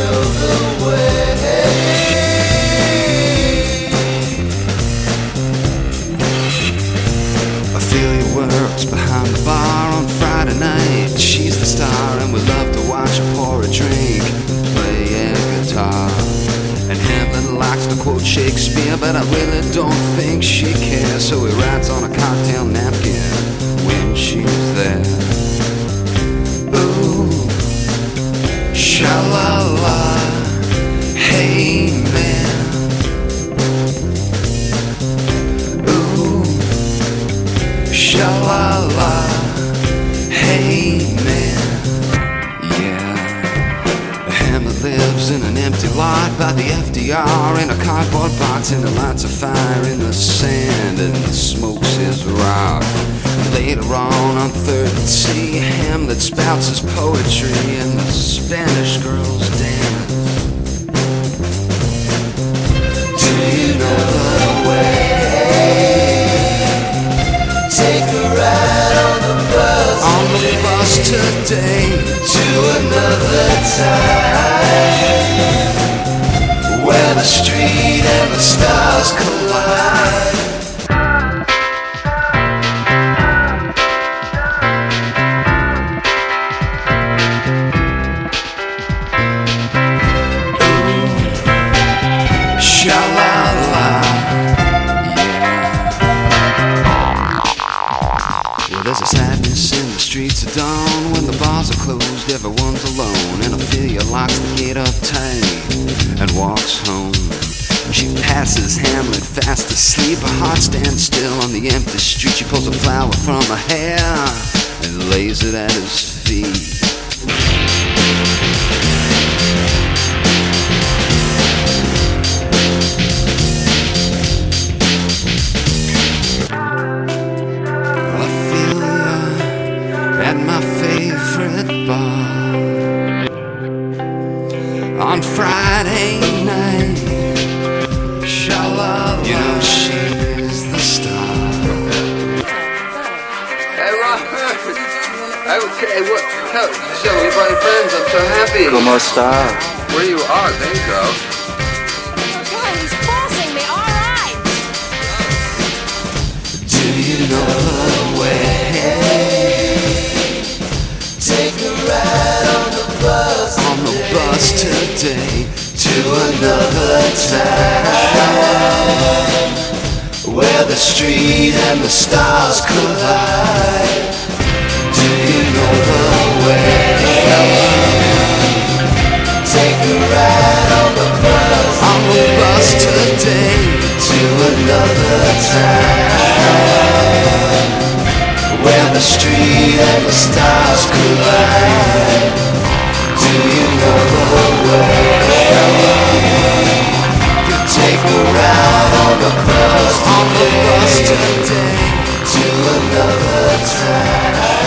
know the way. Ophelia works behind the bar on Friday night. She's the star and we love to watch her pour a drink and play air guitar. And Hamlet likes to quote Shakespeare, but I really don't think she cares. So he writes on a cocktail napkin when she's there. Ooh, sha-la-la, hey man. Ooh, sha-la-la, hey man. Yeah, Hamlet lives in an empty lot by the FDR, in a cardboard box, and it lights a fire in the sand and smokes his rock. Later on 3rd and C, Hamlet spouts his poetry and the Spanish girls dance. Do you know the way? Take a ride on the bus. On the bus today To another time, where the street and the stars collide. Sha-la-la, yeah. Well, there's a sadness in the streets at dawn. When the bars are closed, everyone's alone. And Ophelia locks the gate up tight and walks home. She passes Hamlet fast asleep. Her heart stands still on the empty street. She pulls a flower from her hair and lays it at his feet. At my favorite bar on Friday night, sha-la-la, you know she's the star. Hey, Robert. Okay, what? No, so you brought your friends. I'm so happy. ¿Cómo está? Where you are? There you go. God, he's forcing me. All right. Do you know the way? Take a ride on the bus. On the bus today To another time, where the street and the stars collide. Do you know the way? Take a ride on the bus. on the bus today To another time, where the street and the stars collide. Do you know the way? You take a ride on the bus on the bus today today to another time.